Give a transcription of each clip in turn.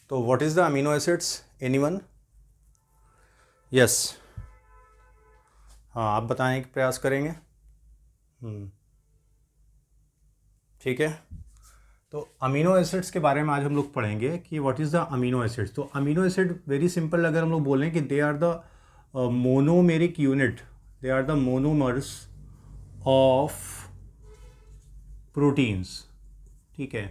तो what is the amino acids, anyone? Yes, हाँ आप बताने का प्रयास करेंगे। ठीक है, तो अमीनो एसिड्स के बारे में आज हम लोग पढ़ेंगे कि what is the amino acids. तो अमीनो एसिड वेरी सिंपल, अगर हम लोग बोलें कि they are the monomeric unit, they are the monomers of proteins. ठीक है,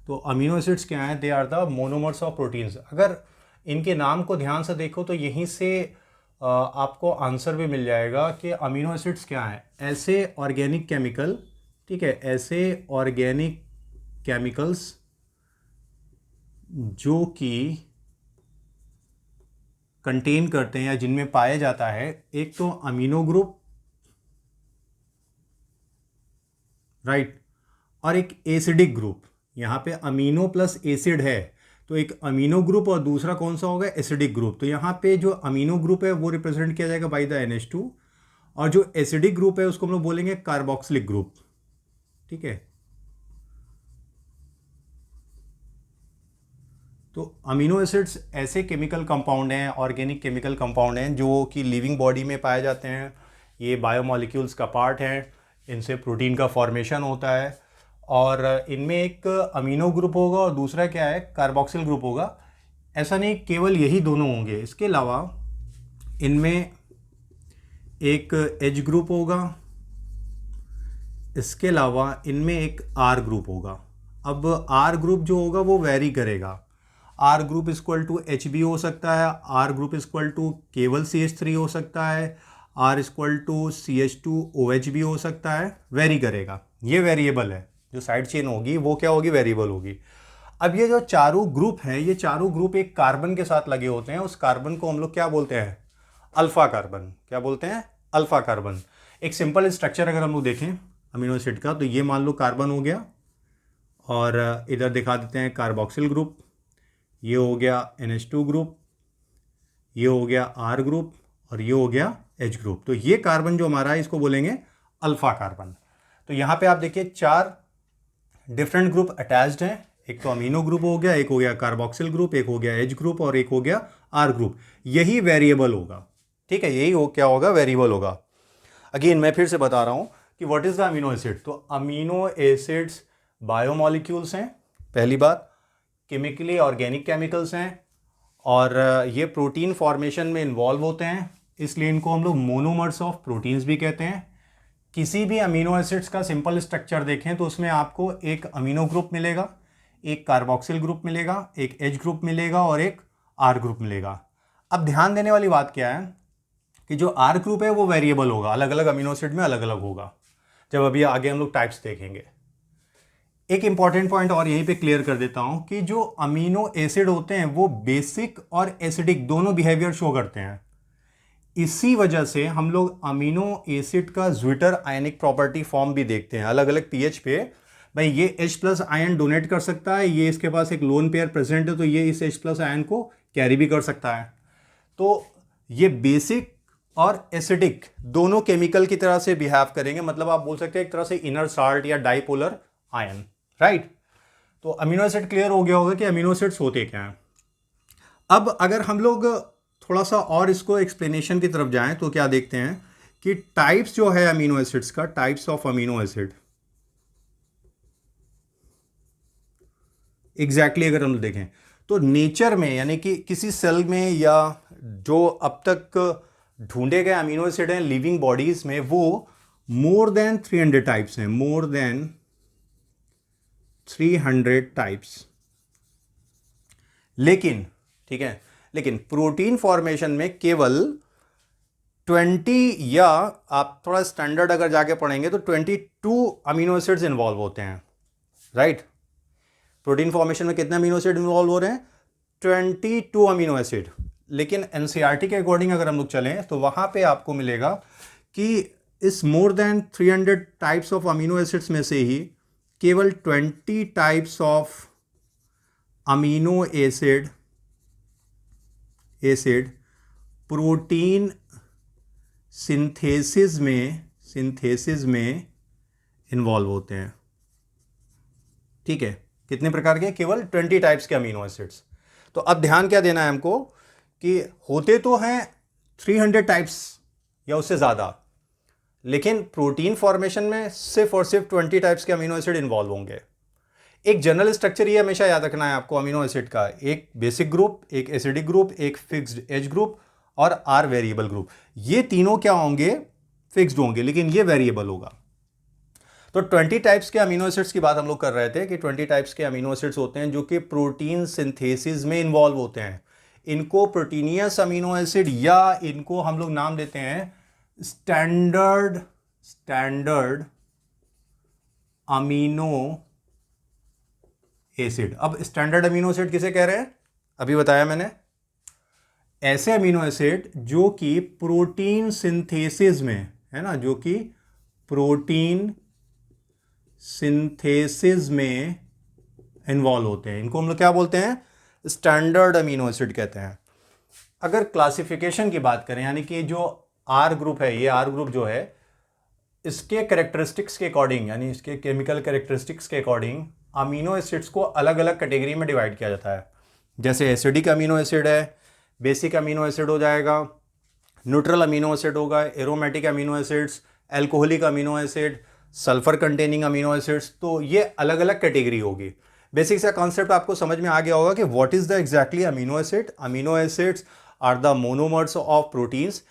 तो अमीनो एसिड्स क्या हैं? They are the monomers of proteins. अगर इनके नाम को ध्यान से देखो तो यहीं से आपको आंसर भी मिल जाएगा कि अमीनो एसिड्स क्या हैं। ऐसे ऑर्गेनिक केमिकल, ठीक है, ऐसे ऑर्गेनिक केमिकल्स जो कि कंटेन करते हैं या जिनमें पाया जाता है एक तो अमीनो ग्रुप, राइट, और एक एसिडिक ग्रुप। यहाँ पे अमीनो प्लस एसिड है तो एक अमीनो ग्रुप और दूसरा कौन सा होगा? Acidic group. तो यहाँ पे जो अमीनो ग्रुप है वो रिप्रेजेंट किया जाएगा बाय द NH2 और जो एसिडिक ग्रुप है उसको हम लोग बोलेंगे कार्बोक्सिलिक ग्रुप। ठीक है, तो अमीनो एसिड्स ऐसे केमिकल कंपाउंड हैं, ऑर्गेनिक केमिकल कंपाउंड हैं जो कि लिविंग बॉडी में पाए जाते हैं। ये बायोमॉलिक्यूल्स का पार्ट हैं, इनसे प्रोटीन का फॉर्मेशन होता है और इनमें एक अमीनो ग्रुप होगा और दूसरा क्या है? कार्बोक्सिल ग्रुप होगा। ऐसा नहीं केवल यही दोनों होंगे, इसके अलावा इनमें एक H ग्रुप होगा, इसके अलावा इनमें एक R ग्रुप होगा। अब R ग्रुप जो होगा वो वेरी करेगा। R group equal to H भी हो सकता है, R ग्रुप इक्वल टू केवल CH3 हो सकता है, R इक्वल टू CH2OH भी हो सकता है, वेरी करेगा। ये वेरिएबल है, जो साइड चेन होगी वो क्या होगी? वेरिएबल होगी। अब ये जो चारों ग्रुप हैं, ये चारों ग्रुप एक कार्बन के साथ लगे होते हैं। उस कार्बन को हम लोग क्या बोलते हैं? Alpha carbon. क्या बोलते हैं? Alpha carbon. एक सिंपल स्ट्रक्चर अगर हम लोग देखें अमीनो एसिड का, तो ये मान लो कार्बन हो गया और इधर दिखा देते हैं कार्बोक्सिल ग्रुप, ये हो गया NH2 ग्रुप, ये हो गया R ग्रुप और ये हो गया H ग्रुप। तो ये कार्बन जो हमारा है इसको बोलेंगे अल्फा कार्बन। तो यहाँ पे आप देखिए चार डिफरेंट ग्रुप अटैच्ड हैं। एक तो अमीनो ग्रुप हो गया, एक हो गया कार्बोक्सिल ग्रुप, एक हो गया H ग्रुप और एक हो गया R ग्रुप। यही वेरिएबल होगा। ठीक है, यही हो क्या होगा? वेरिएबल होगा। अगेन मैं फिर से बता रहा हूँ कि what is the amino acid. तो अमीनो एसिड्स बायोमॉलिक्यूल्स हैं, पहली बात, केमिकली ऑर्गेनिक केमिकल्स हैं और ये प्रोटीन फॉर्मेशन में इन्वॉल्व होते हैं, इसलिए इनको हम लोग मोनोमर्स ऑफ प्रोटीन्स भी कहते हैं। किसी भी अमीनो एसिड्स का सिंपल स्ट्रक्चर देखें तो उसमें आपको एक अमीनो ग्रुप मिलेगा, एक कार्बोक्सिल ग्रुप मिलेगा, एक H ग्रुप मिलेगा और एक R ग्रुप मिलेगा। अब ध्यान देने वाली बात क्या है कि जो R ग्रुप है वो वेरिएबल होगा, अलग अलग अमीनो एसिड में अलग अलग होगा, जब अभी आगे हम लोग टाइप्स देखेंगे। एक इंपॉर्टेंट पॉइंट और यहीं पे क्लियर कर देता हूं कि जो अमीनो एसिड होते हैं वो बेसिक और एसिडिक दोनों बिहेवियर शो करते हैं। इसी वजह से हम लोग अमीनो एसिड का ज्विटर आयनिक प्रॉपर्टी फॉर्म भी देखते हैं अलग अलग पीएच पे। भाई ये H+ आयन डोनेट कर सकता है, ये इसके पास एक लोन पेयर प्रेजेंट है तो ये इस H+ आयन को कैरी भी कर सकता है। तो ये बेसिक और एसिडिक दोनों केमिकल की तरह से बिहेव करेंगे, मतलब आप बोल सकते हैं एक तरह से इनर साल्ट या डाइपोलर आयन, राइट। तो अमीनो एसिड क्लियर हो गया होगा कि अमीनो एसिड्स होते क्या हैं। अब अगर हम लोग थोड़ा सा और इसको एक्सप्लेनेशन की तरफ जाएं तो क्या देखते हैं कि टाइप्स जो है अमीनो एसिड्स का, types of amino acid, exactly अगर हम देखें तो नेचर में यानी कि किसी सेल में या जो अब तक ढूंढे गए अमीनो एसिड हैं लिविंग बॉडीज में, वो मोर देन 300 टाइप्स हैं, मोर देन 300 टाइप्स। लेकिन ठीक है, लेकिन प्रोटीन फॉर्मेशन में केवल 20 या आप थोड़ा स्टैंडर्ड अगर जाके पढ़ेंगे तो 22 अमीनो एसिड्स इन्वॉल्व होते हैं, राइट। प्रोटीन फॉर्मेशन में कितने अमीनो एसिड इन्वॉल्व हो रहे हैं? 22 अमीनो एसिड। लेकिन एनसीईआरटी के अकॉर्डिंग अगर हम लोग चलें तो वहां पे आपको मिलेगा कि इस more than 300 types of amino acids में से ही केवल 20 types of amino acid protein synthesis में इन्वॉल्व होते हैं। ठीक है, कितने प्रकार के? केवल 20 टाइप्स के अमीनो एसिड्स। तो अब ध्यान क्या देना है हमको कि होते तो हैं 300 टाइप्स या उससे ज़्यादा, लेकिन प्रोटीन फॉर्मेशन में सिर्फ और सिर्फ 20 टाइप्स के अमीनो एसिड इन्वॉल्व होंगे। एक जनरल स्ट्रक्चर ये हमेशा याद रखना है आपको अमीनो एसिड का, एक बेसिक ग्रुप, एक एसिडिक ग्रुप, एक फिक्स्ड एज ग्रुप और आर वेरिएबल ग्रुप। ये तीनों क्या होंगे? फिक्स्ड होंगे, लेकिन ये वेरिएबल होगा। तो 20 टाइप्स के अमीनो एसिड्स की बात हम लोग कर रहे थे कि 20 टाइप्स के अमीनो एसिड्स होते हैं जो कि प्रोटीन सिंथेसिस में इन्वॉल्व होते हैं। इनको प्रोटीनियस अमीनो एसिड या इनको हम लोग नाम देते हैं स्टैंडर्ड अमीनो एसिड। अब स्टैंडर्ड अमीनो एसिड किसे कह रहे हैं? अभी बताया मैंने, ऐसे अमीनो एसिड जो कि प्रोटीन सिंथेसिस में है ना, जो कि प्रोटीन सिंथेसिस में इन्वॉल्व होते हैं, इनको हम लोग क्या बोलते हैं? स्टैंडर्ड अमीनो एसिड कहते हैं। अगर क्लासिफिकेशन की बात करें, यानी कि जो आर ग्रुप है, ये आर ग्रुप जो है, इसके कैरेक्टरिस्टिक्स के अकॉर्डिंग, यानी इसके केमिकल कैरेक्टरिस्टिक्स के अकॉर्डिंग अमीनो एसिड्स को अलग अलग कैटेगरी में डिवाइड किया जाता है। जैसे एसिडिक अमीनो एसिड है, बेसिक अमीनो एसिड हो जाएगा, न्यूट्रल अमीनो एसिड होगा, aromatic amino acids, alcoholic amino acid, sulphur containing amino acids. तो ये अलग अलग कैटेगरी होगी। बेसिक सा कॉन्सेप्ट आपको समझ में आ गया होगा कि what is the exactly amino acid. Amino acids are the monomers of proteins.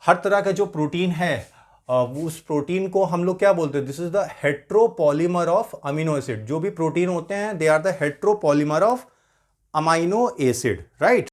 हर तरह का जो प्रोटीन है उस प्रोटीन को हम लोग क्या बोलते हैं? This is the heteropolymer of amino acid. जो भी प्रोटीन होते हैं they are the heteropolymer of amino acid, right.